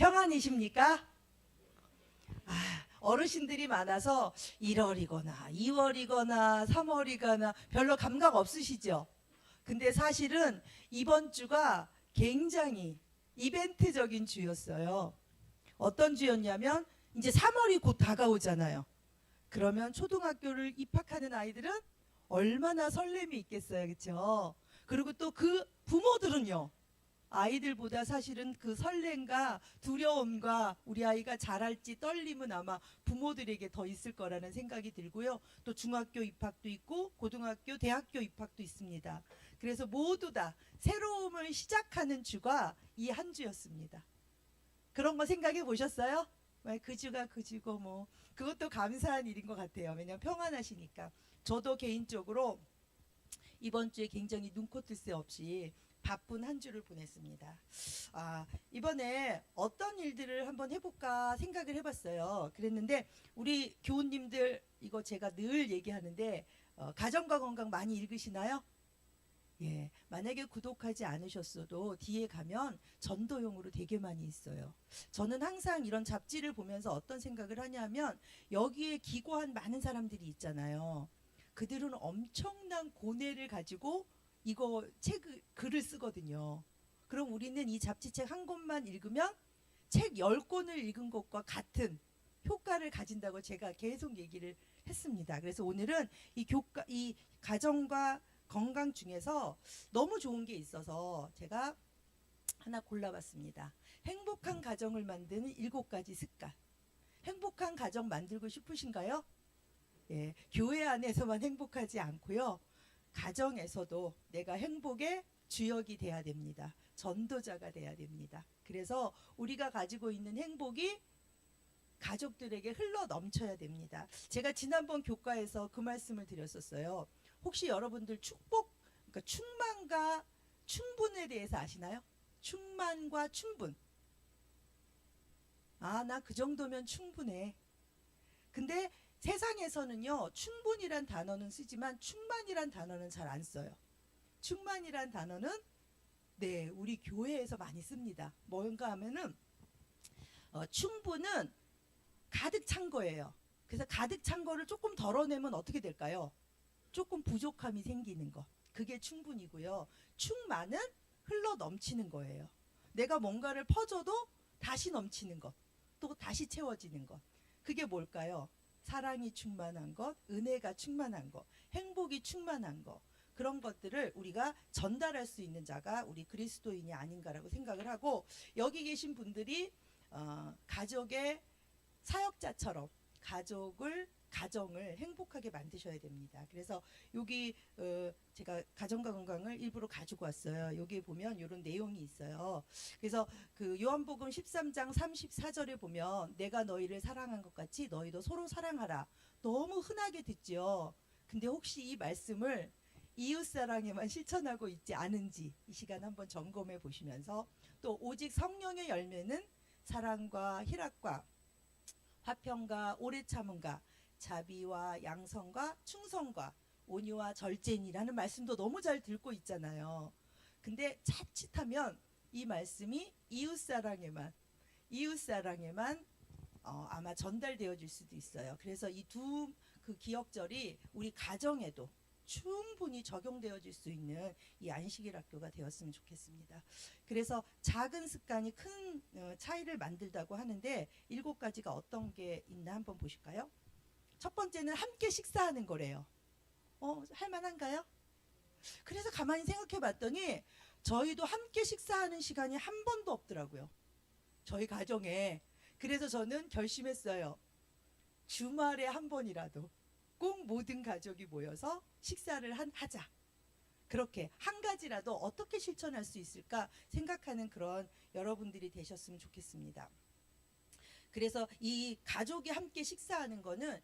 평안이십니까? 어르신들이 많아서 1월이거나 2월이거나 3월이거나 별로 감각 없으시죠? 근데 사실은 이번 주가 굉장히 이벤트적인 주였어요. 어떤 주였냐면 이제 3월이 곧 다가오잖아요. 그러면 초등학교를 입학하는 아이들은 얼마나 설렘이 있겠어요. 그렇죠? 그리고 또 그 부모들은요. 아이들보다 사실은 그 설렘과 두려움과 우리 아이가 잘할지 떨림은 아마 부모들에게 더 있을 거라는 생각이 들고요. 또 중학교 입학도 있고 고등학교, 대학교 입학도 있습니다. 그래서 모두 다 새로움을 시작하는 주가 이 한 주였습니다. 그런 거 생각해 보셨어요? 그 주가 그 주고 뭐 그것도 감사한 일인 것 같아요. 왜냐하면 평안하시니까. 저도 개인적으로 이번 주에 굉장히 눈코 뜰 새 없이 바쁜 한 주를 보냈습니다. 이번에 어떤 일들을 한번 해볼까 생각을 해봤어요. 그랬는데 우리 교우님들 이거 제가 늘 얘기하는데 가정과 건강 많이 읽으시나요? 예, 만약에 구독하지 않으셨어도 뒤에 가면 전도용으로 되게 많이 있어요. 저는 항상 이런 잡지를 보면서 어떤 생각을 하냐면 여기에 기고한 많은 사람들이 있잖아요. 그들은 엄청난 고뇌를 가지고 이거 글을 쓰거든요. 그럼 우리는 이 잡지책 한 권만 읽으면 책 10권을 읽은 것과 같은 효과를 가진다고 제가 계속 얘기를 했습니다. 그래서 오늘은 이 가정과 건강 중에서 너무 좋은 게 있어서 제가 하나 골라봤습니다. 행복한 가정을 만드는 7가지 습관. 행복한 가정 만들고 싶으신가요? 예, 교회 안에서만 행복하지 않고요. 가정에서도 내가 행복의 주역이 돼야 됩니다. 전도자가 돼야 됩니다. 그래서 우리가 가지고 있는 행복이 가족들에게 흘러 넘쳐야 됩니다. 제가 지난번 교과에서 그 말씀을 드렸었어요. 혹시 여러분들 그러니까 충만과 충분에 대해서 아시나요? 충만과 충분. 나 그 정도면 충분해. 근데 세상에서는요, 충분이란 단어는 쓰지만 충만이란 단어는 잘 안 써요. 충만이란 단어는 우리 교회에서 많이 씁니다. 뭔가 하면은 충분은 가득 찬 거예요. 그래서 가득 찬 거를 조금 덜어내면 어떻게 될까요? 조금 부족함이 생기는 거. 그게 충분이고요. 충만은 흘러 넘치는 거예요. 내가 뭔가를 퍼줘도 다시 넘치는 것, 또 다시 채워지는 것. 그게 뭘까요? 사랑이 충만한 것, 은혜가 충만한 것, 행복이 충만한 것. 그런 것들을 우리가 전달할 수 있는 자가 우리 그리스도인이 아닌가라고 생각을 하고, 여기 계신 분들이 가족의 사역자처럼 가정을 행복하게 만드셔야 됩니다. 그래서 여기 제가 가정과 건강을 일부러 가지고 왔어요. 여기 보면 이런 내용이 있어요. 그래서 그 요한복음 13장 34절에 보면 내가 너희를 사랑한 것 같이 너희도 서로 사랑하라. 너무 흔하게 듣지요. 근데 혹시 이 말씀을 이웃사랑에만 실천하고 있지 않은지 이 시간 한번 점검해 보시면서, 또 오직 성령의 열매는 사랑과 희락과 화평과 오래 참음과 자비와 양성과 충성과 온유와 절제니라는 말씀도 너무 잘 듣고 있잖아요. 근데 자칫하면 이 말씀이 이웃사랑에만 아마 전달되어질 수도 있어요. 그래서 이 그 기억절이 우리 가정에도 충분히 적용되어질 수 있는 이 안식일 학교가 되었으면 좋겠습니다. 그래서 작은 습관이 큰 차이를 만들다고 하는데 7가지가 어떤 게 있나 한번 보실까요? 첫 번째는 함께 식사하는 거래요. 할만한가요? 그래서 가만히 생각해 봤더니 저희도 함께 식사하는 시간이 한 번도 없더라고요. 저희 가정에. 그래서 저는 결심했어요. 주말에 한 번이라도 꼭 모든 가족이 모여서 식사를 하자. 그렇게 한 가지라도 어떻게 실천할 수 있을까 생각하는 그런 여러분들이 되셨으면 좋겠습니다. 그래서 이 가족이 함께 식사하는 거는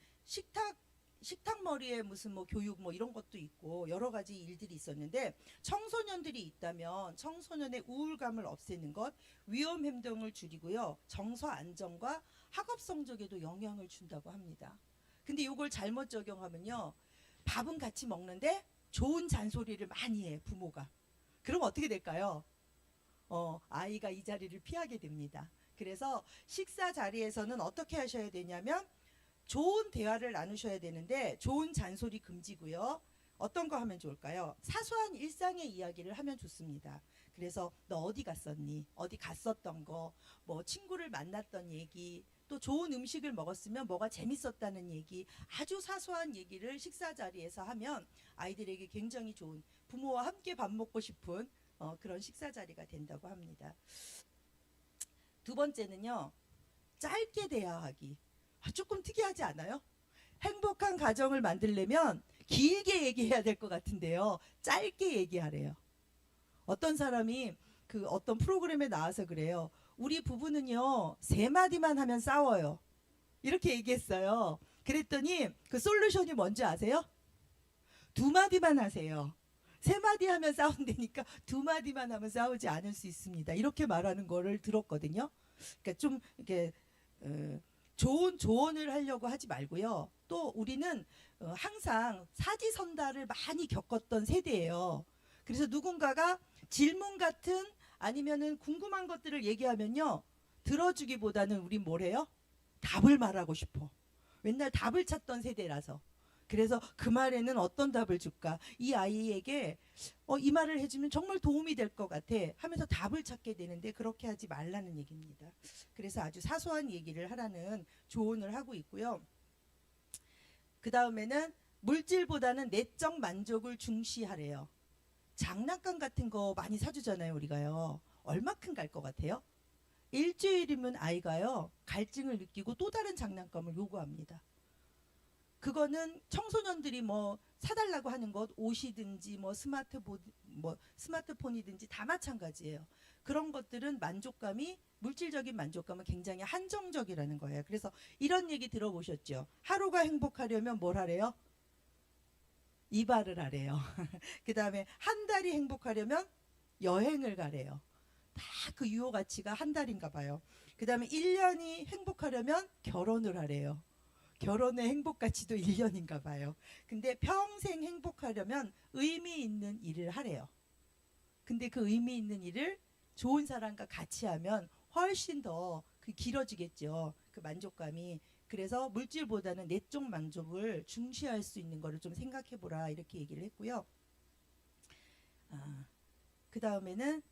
식탁머리에 무슨 교육 이런 것도 있고 여러 가지 일들이 있었는데, 청소년들이 있다면 청소년의 우울감을 없애는 것, 위험 행동을 줄이고요, 정서 안정과 학업 성적에도 영향을 준다고 합니다. 근데 이걸 잘못 적용하면요, 밥은 같이 먹는데 좋은 잔소리를 많이 해 부모가. 그럼 어떻게 될까요? 아이가 이 자리를 피하게 됩니다. 그래서 식사 자리에서는 어떻게 하셔야 되냐면 좋은 대화를 나누셔야 되는데 좋은 잔소리 금지고요. 어떤 거 하면 좋을까요? 사소한 일상의 이야기를 하면 좋습니다. 그래서 너 어디 갔었니? 어디 갔었던 거, 뭐 친구를 만났던 얘기, 또 좋은 음식을 먹었으면 뭐가 재밌었다는 얘기, 아주 사소한 얘기를 식사 자리에서 하면 아이들에게 굉장히 좋은, 부모와 함께 밥 먹고 싶은 그런 식사 자리가 된다고 합니다. 두 번째는요, 짧게 대화하기. 조금 특이하지 않아요? 행복한 가정을 만들려면 길게 얘기해야 될 것 같은데요, 짧게 얘기하래요. 어떤 사람이 그 어떤 프로그램에 나와서 그래요. 우리 부부는요, 세 마디만 하면 싸워요. 이렇게 얘기했어요. 그랬더니 그 솔루션이 뭔지 아세요? 두 마디만 하세요. 세 마디 하면 싸운다니까 두 마디만 하면 싸우지 않을 수 있습니다. 이렇게 말하는 거를 들었거든요. 그러니까 좀 이렇게 좋은 조언을 하려고 하지 말고요. 또 우리는 항상 사지선다를 많이 겪었던 세대예요. 그래서 누군가가 질문 같은 아니면은 궁금한 것들을 얘기하면요, 들어주기보다는 우린 뭘 해요? 답을 말하고 싶어. 맨날 답을 찾던 세대라서. 그래서 그 말에는 어떤 답을 줄까? 이 아이에게 이 말을 해주면 정말 도움이 될 것 같아 하면서 답을 찾게 되는데 그렇게 하지 말라는 얘기입니다. 그래서 아주 사소한 얘기를 하라는 조언을 하고 있고요. 그 다음에는 물질보다는 내적 만족을 중시하래요. 장난감 같은 거 많이 사주잖아요, 우리가요. 얼마큼 갈 것 같아요? 일주일이면 아이가요, 갈증을 느끼고 또 다른 장난감을 요구합니다. 그거는 청소년들이 뭐 사달라고 하는 것, 옷이든지 뭐 스마트폰이든지 다 마찬가지예요. 그런 것들은 만족감이, 물질적인 만족감은 굉장히 한정적이라는 거예요. 그래서 이런 얘기 들어보셨죠? 하루가 행복하려면 뭘 하래요? 이발을 하래요. 그 다음에 한 달이 행복하려면 여행을 가래요. 다 그 유효 가치가 한 달인가 봐요. 그 다음에 1년이 행복하려면 결혼을 하래요. 결혼의 행복 가치도 1년인가 봐요. 근데 평생 행복하려면 의미 있는 일을 하래요. 근데 그 의미 있는 일을 좋은 사람과 같이 하면 훨씬 더 그 길어지겠죠. 그 만족감이. 그래서 물질보다는 내적 만족을 중시할 수 있는 거를 좀 생각해 보라, 이렇게 얘기를 했고요. 그 다음에는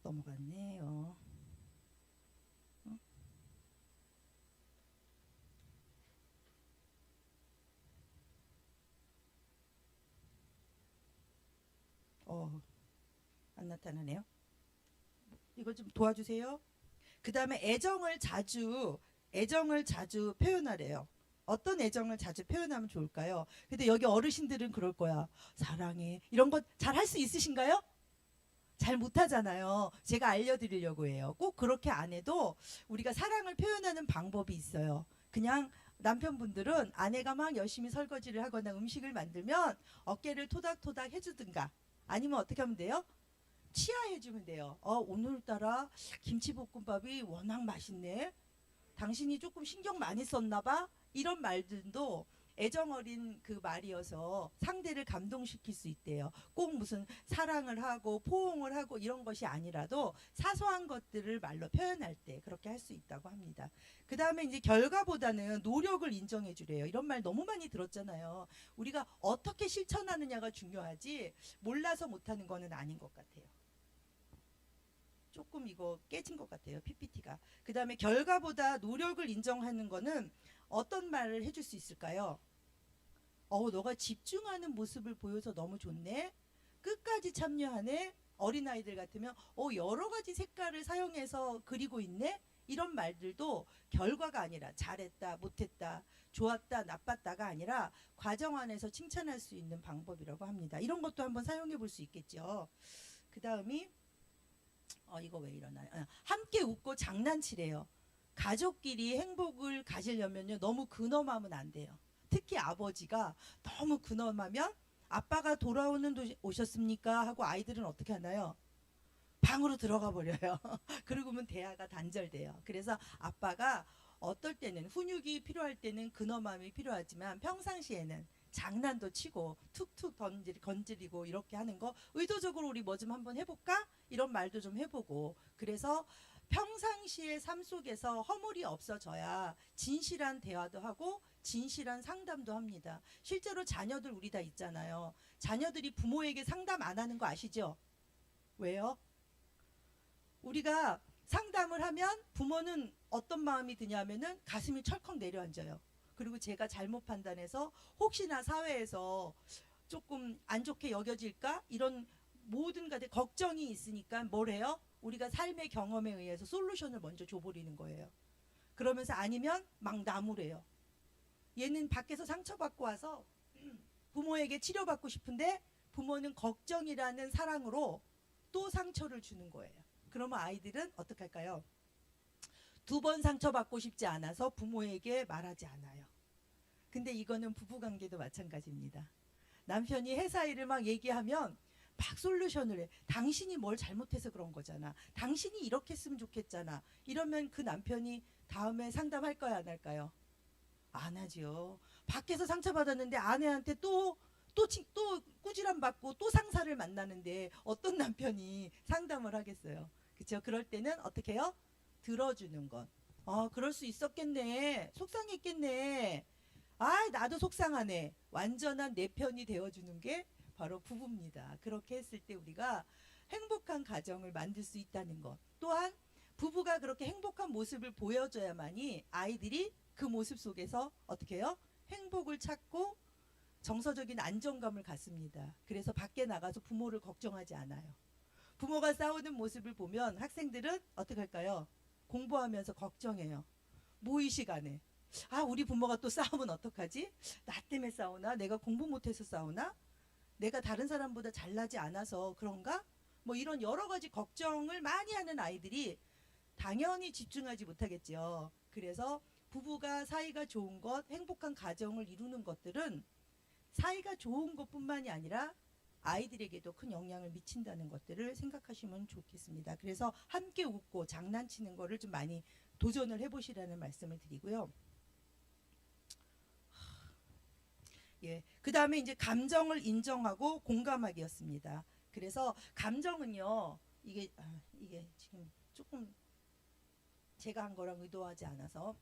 넘어갔네요. 안 나타나네요. 이거 좀 도와주세요. 그 다음에 애정을 자주 표현하래요. 어떤 애정을 자주 표현하면 좋을까요? 근데 여기 어르신들은 그럴 거야. 사랑해. 이런 거 잘 할 수 있으신가요? 잘 못하잖아요. 제가 알려드리려고 해요. 꼭 그렇게 안 해도 우리가 사랑을 표현하는 방법이 있어요. 그냥 남편분들은 아내가 막 열심히 설거지를 하거나 음식을 만들면 어깨를 토닥토닥 해주든가, 아니면 어떻게 하면 돼요? 치아해주면 돼요. 오늘따라 김치볶음밥이 워낙 맛있네. 당신이 조금 신경 많이 썼나 봐. 이런 말들도 애정 어린 그 말이어서 상대를 감동시킬 수 있대요. 꼭 무슨 사랑을 하고 포옹을 하고 이런 것이 아니라도 사소한 것들을 말로 표현할 때 그렇게 할 수 있다고 합니다. 그 다음에 이제 결과보다는 노력을 인정해 주래요. 이런 말 너무 많이 들었잖아요. 우리가 어떻게 실천하느냐가 중요하지 몰라서 못하는 거는 아닌 것 같아요. 조금 이거 깨진 것 같아요, PPT가. 그 다음에 결과보다 노력을 인정하는 거는 어떤 말을 해줄 수 있을까요? 너가 집중하는 모습을 보여서 너무 좋네. 끝까지 참여하네. 어린아이들 같으면 여러 가지 색깔을 사용해서 그리고 있네. 이런 말들도 결과가 아니라 잘했다, 못했다, 좋았다, 나빴다가 아니라 과정 안에서 칭찬할 수 있는 방법이라고 합니다. 이런 것도 한번 사용해 볼 수 있겠죠. 그 다음이 이거 왜 이러나요? 함께 웃고 장난치래요. 가족끼리 행복을 가지려면요, 너무 근엄하면 안 돼요. 특히 아버지가 너무 근엄하면 아빠가 오셨습니까? 하고 아이들은 어떻게 하나요? 방으로 들어가 버려요. 그러고면 대화가 단절돼요. 그래서 아빠가 어떨 때는 훈육이 필요할 때는 근엄함이 필요하지만 평상시에는 장난도 치고 툭툭 건드리고 이렇게 하는 거 의도적으로 우리 뭐 좀 한번 해볼까? 이런 말도 좀 해보고 그래서 평상시의 삶 속에서 허물이 없어져야 진실한 대화도 하고 진실한 상담도 합니다. 실제로 자녀들 우리 다 있잖아요. 자녀들이 부모에게 상담 안 하는 거 아시죠? 왜요? 우리가 상담을 하면 부모는 어떤 마음이 드냐면은 가슴이 철컥 내려앉아요. 그리고 제가 잘못 판단해서 혹시나 사회에서 조금 안 좋게 여겨질까 이런 모든 가지 걱정이 있으니까 뭘 해요? 우리가 삶의 경험에 의해서 솔루션을 먼저 줘버리는 거예요. 그러면서 아니면 막 나무래요. 얘는 밖에서 상처받고 와서 부모에게 치료받고 싶은데 부모는 걱정이라는 사랑으로 또 상처를 주는 거예요. 그러면 아이들은 어떻게 할까요? 두 번 상처받고 싶지 않아서 부모에게 말하지 않아요. 근데 이거는 부부관계도 마찬가지입니다. 남편이 회사 일을 막 얘기하면 막 솔루션을 해. 당신이 뭘 잘못해서 그런 거잖아. 당신이 이렇게 했으면 좋겠잖아. 이러면 그 남편이 다음에 상담할 거야 안 할까요? 안 하죠. 밖에서 상처받았는데 아내한테 또 꾸지람 받고 또 상사를 만나는데 어떤 남편이 상담을 하겠어요. 그렇죠? 그럴 때는 어떻게 해요? 들어주는 것. 그럴 수 있었겠네. 속상했겠네. 나도 속상하네. 완전한 내 편이 되어주는 게 바로 부부입니다. 그렇게 했을 때 우리가 행복한 가정을 만들 수 있다는 것. 또한 부부가 그렇게 행복한 모습을 보여줘야만이 아이들이 그 모습 속에서 어떻게 해요? 행복을 찾고 정서적인 안정감을 갖습니다. 그래서 밖에 나가서 부모를 걱정하지 않아요. 부모가 싸우는 모습을 보면 학생들은 어떻게 할까요? 공부하면서 걱정해요. 모의 시간에 우리 부모가 또 싸우면 어떡하지? 나 때문에 싸우나? 내가 공부 못해서 싸우나? 내가 다른 사람보다 잘나지 않아서 그런가? 뭐 이런 여러 가지 걱정을 많이 하는 아이들이 당연히 집중하지 못하겠죠. 그래서 부부가 사이가 좋은 것, 행복한 가정을 이루는 것들은 사이가 좋은 것뿐만이 아니라 아이들에게도 큰 영향을 미친다는 것들을 생각하시면 좋겠습니다. 그래서 함께 웃고 장난치는 거를 좀 많이 도전을 해보시라는 말씀을 드리고요. 예, 그 다음에 이제 감정을 인정하고 공감하기였습니다. 그래서 감정은요, 이게 지금 조금 제가 한 거랑 의도하지 않아서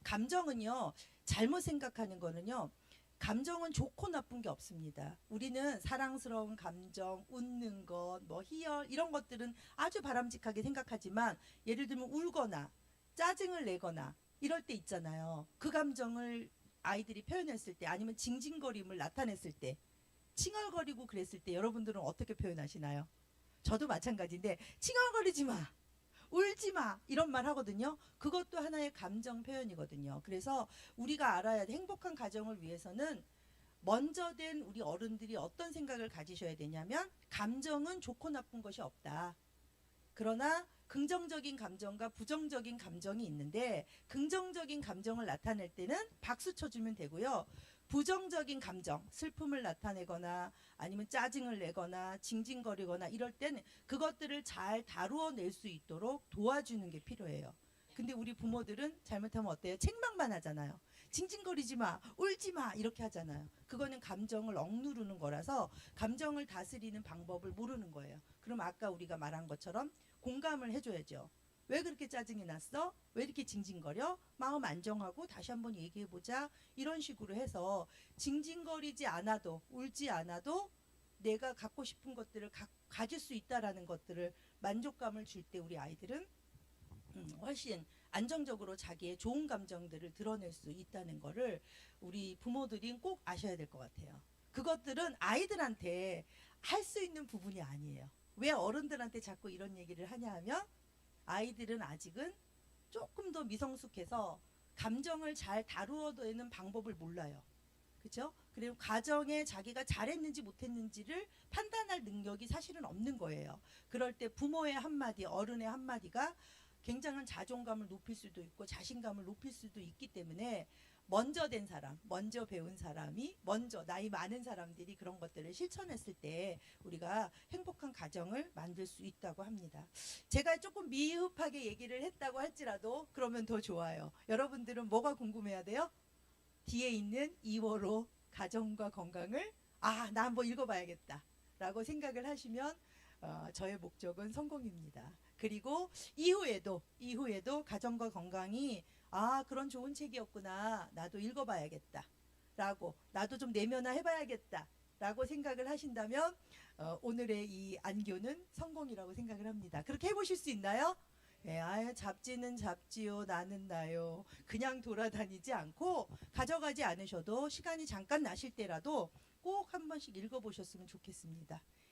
감정은요, 잘못 생각하는 거는요, 감정은 좋고 나쁜 게 없습니다. 우리는 사랑스러운 감정, 웃는 것, 뭐 희열 이런 것들은 아주 바람직하게 생각하지만 예를 들면 울거나 짜증을 내거나 이럴 때 있잖아요. 그 감정을 아이들이 표현했을 때 아니면 징징거림을 나타냈을 때 칭얼거리고 그랬을 때 여러분들은 어떻게 표현하시나요? 저도 마찬가지인데 칭얼거리지 마. 울지 마 이런 말 하거든요. 그것도 하나의 감정 표현이거든요. 그래서 우리가 알아야 돼. 행복한 가정을 위해서는 먼저 된 우리 어른들이 어떤 생각을 가지셔야 되냐면 감정은 좋고 나쁜 것이 없다. 그러나 긍정적인 감정과 부정적인 감정이 있는데 긍정적인 감정을 나타낼 때는 박수 쳐주면 되고요. 부정적인 감정, 슬픔을 나타내거나 아니면 짜증을 내거나 징징거리거나 이럴 때는 그것들을 잘 다루어낼 수 있도록 도와주는 게 필요해요. 근데 우리 부모들은 잘못하면 어때요? 책망만 하잖아요. 징징거리지 마, 울지 마 이렇게 하잖아요. 그거는 감정을 억누르는 거라서 감정을 다스리는 방법을 모르는 거예요. 그럼 아까 우리가 말한 것처럼 공감을 해줘야죠. 왜 그렇게 짜증이 났어? 왜 이렇게 징징거려? 마음 안정하고 다시 한번 얘기해보자. 이런 식으로 해서 징징거리지 않아도 울지 않아도 내가 갖고 싶은 것들을 가질 수 있다라는 것들을 만족감을 줄 때 우리 아이들은 훨씬 안정적으로 자기의 좋은 감정들을 드러낼 수 있다는 거를 우리 부모들이 꼭 아셔야 될 것 같아요. 그것들은 아이들한테 할 수 있는 부분이 아니에요. 왜 어른들한테 자꾸 이런 얘기를 하냐 하면 아이들은 아직은 조금 더 미성숙해서 감정을 잘 다루어내는 방법을 몰라요. 그렇죠? 그리고 가정에 자기가 잘했는지 못했는지를 판단할 능력이 사실은 없는 거예요. 그럴 때 부모의 한마디, 어른의 한마디가 굉장한 자존감을 높일 수도 있고 자신감을 높일 수도 있기 때문에 먼저 된 사람, 먼저 배운 사람이 먼저 나이 많은 사람들이 그런 것들을 실천했을 때 우리가 행복한 가정을 만들 수 있다고 합니다. 제가 조금 미흡하게 얘기를 했다고 할지라도 그러면 더 좋아요. 여러분들은 뭐가 궁금해야 돼요? 뒤에 있는 2월호 가정과 건강을 나 한번 읽어봐야겠다라고 생각을 하시면 저의 목적은 성공입니다. 그리고 이후에도 가정과 건강이 그런 좋은 책이었구나. 나도 읽어봐야겠다라고 나도 좀 내면화 해봐야겠다라고 생각을 하신다면 오늘의 이 안교는 성공이라고 생각을 합니다. 그렇게 해보실 수 있나요? 네, 잡지는 잡지요, 나는 나요. 그냥 돌아다니지 않고 가져가지 않으셔도 시간이 잠깐 나실 때라도 꼭 한 번씩 읽어보셨으면 좋겠습니다.